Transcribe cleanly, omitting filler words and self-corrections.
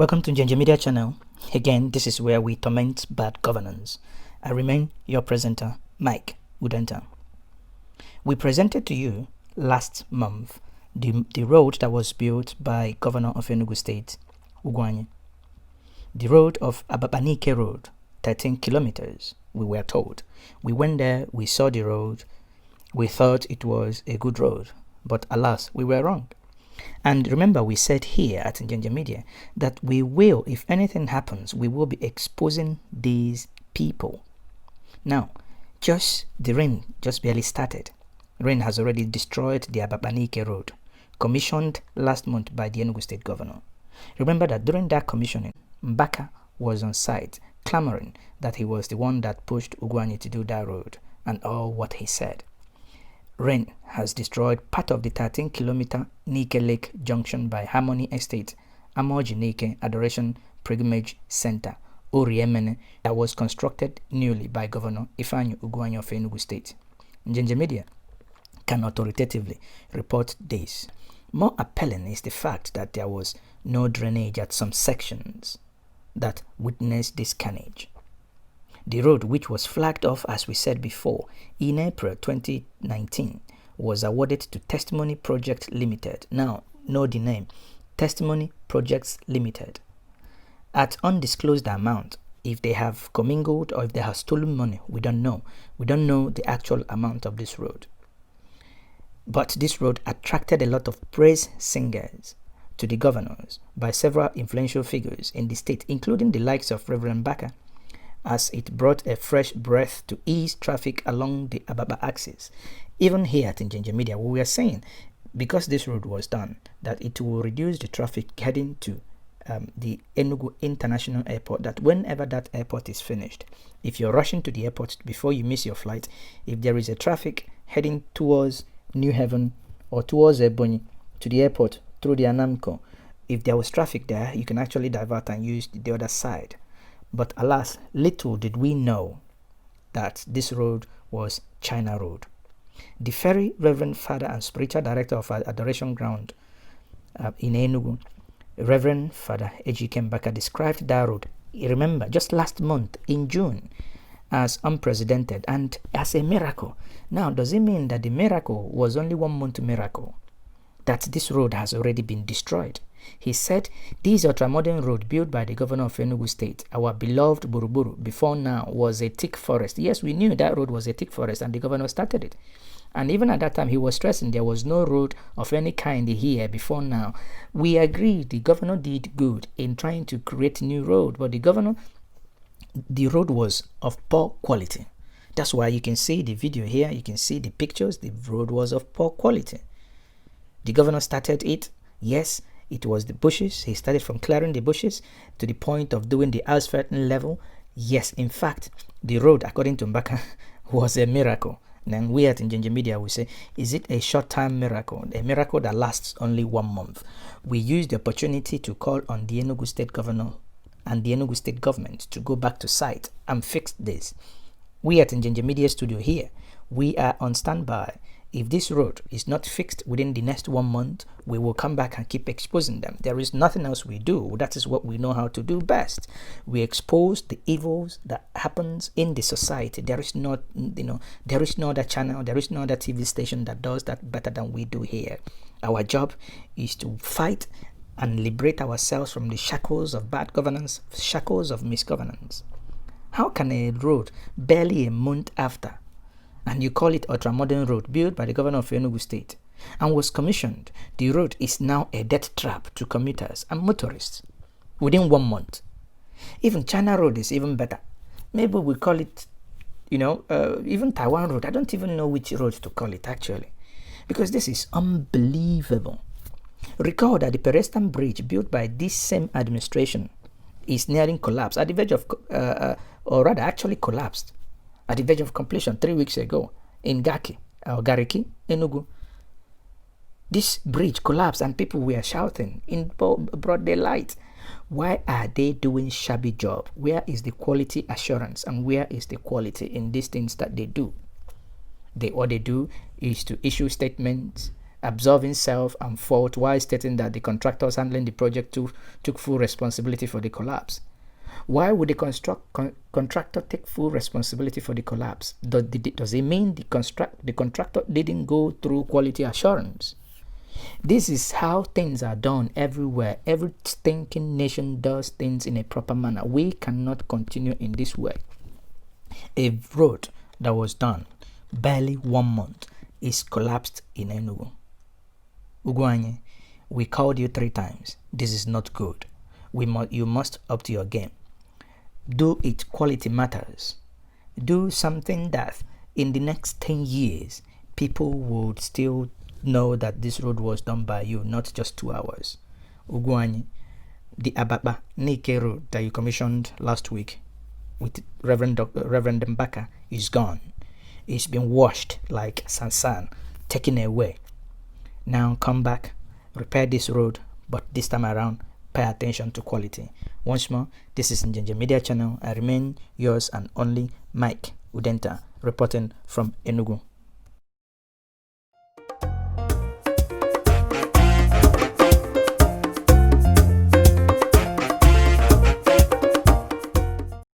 Welcome to Njenje Media Channel. Again, this is where we torment bad governance. I remain your presenter, Mike Udenta. We presented to you last month the road that was built by Governor of Enugu State, Ugwuanyi. The road of Ababanike Road, 13 kilometers, we were told. We went there, we saw the road, we thought it was a good road, but alas, we were wrong. And remember, we said here at Njenje Media that we will, if anything happens, we will be exposing these people. Now, the rain just barely started. Rain has already destroyed the Ababanike Road, commissioned last month by the Enugu State Governor. Remember that during that commissioning, Mbaka was on site, clamoring that he was the one that pushed Ugwuanyi to do that road, and all what he said. Rain has destroyed part of the 13-kilometer Nike Lake Junction by Harmony Estate, Amoji Nike Adoration Pilgrimage Center, Oriemene, that was constructed newly by Governor Ifeanyi Ugwuanyi of Enugu State. Njenje Media can authoritatively report this. More appalling is the fact that there was no drainage at some sections that witnessed this carnage. The road, which was flagged off, as we said before, in April 2019, was awarded to Testimony Project Limited. Now, know the name, Testimony Projects Limited. At undisclosed amount, if they have commingled or if they have stolen money, we don't know. We don't know the actual amount of this road. But this road attracted a lot of praise singers to the governors by several influential figures in the state, including the likes of Reverend Baka, as it brought a fresh breath to ease traffic along the Ababa axis. Even here at Njenje Media, we were saying, because this road was done, that it will reduce the traffic heading to the Enugu International Airport, that whenever that airport is finished, if you're rushing to the airport before you miss your flight, if there is a traffic heading towards New Haven or towards Ebonyi to the airport through the Anamco, if there was traffic there, you can actually divert and use the other side. But alas, little did we know that this road was China Road. The very Reverend Father and Spiritual Director of Adoration Ground in Enugu, Reverend Father Ejike Mbaka, described that road, remember, just last month in June, as unprecedented and as a miracle. Now, does it mean that the miracle was only 1 month miracle? That this road has already been destroyed? He said, this ultra-modern road built by the governor of Enugu State, our beloved Buruburu, before now was a thick forest. Yes, we knew that road was a thick forest and the governor started it. And even at that time, he was stressing there was no road of any kind here before now. We agree the governor did good in trying to create new road, but the road was of poor quality. That's why you can see the video here, you can see the pictures, the road was of poor quality. The governor started it, yes. It was the bushes. He started from clearing the bushes to the point of doing the asphalt level. Yes, in fact, the road, according to Mbaka, was a miracle. And we at Njenje Media will say, is it a short-term miracle? A miracle that lasts only 1 month. We used the opportunity to call on the Enugu State Governor and the Enugu State government to go back to site and fix this. We at Njenje Media Studio here, we are on standby. If this road is not fixed within the next 1 month, we will come back and keep exposing them. There is nothing else we do. That is what we know how to do best. We expose the evils that happens in the society. There is no other channel, there is no other TV station that does that better than we do here. Our job is to fight and liberate ourselves from the shackles of bad governance, shackles of misgovernance. How can a road barely a month after, and you call it ultra-modern road built by the governor of Enugu State and was commissioned, the road is now a death trap to commuters and motorists within 1 month? Even China Road is even better. Maybe we call it, even Taiwan Road. I don't even know which road to call it actually, because this is unbelievable. Recall that the pedestrian bridge built by this same administration is nearing collapse, at the verge of, or rather actually collapsed at the verge of completion 3 weeks ago in Gariki, Enugu. This bridge collapsed and people were shouting in broad daylight. Why are they doing shabby job? Where is the quality assurance and where is the quality in these things that they do? All they do is to issue statements absolving self and fault while stating that the contractors handling the project took full responsibility for the collapse. Why would the contractor take full responsibility for the collapse? Does it mean the contractor didn't go through quality assurance? This is how things are done everywhere. Every stinking nation does things in a proper manner. We cannot continue in this way. A road that was done barely 1 month is collapsed in Enugu. Ugwuanyi, we called you 3 times. This is not good. You must up to your game. Do it. Quality matters. Do something that in the next 10 years people would still know that this road was done by you, not just 2 hours. Ugwuanyi, the Ababa Nike road that you commissioned last week with Reverend Mbaka is gone. It's been washed like Sansan, taken away. Now come back, repair this road, but this time around, pay attention to quality. Once more, this is Njenje Media Channel. I remain yours and only Mike Udenta, reporting from Enugu.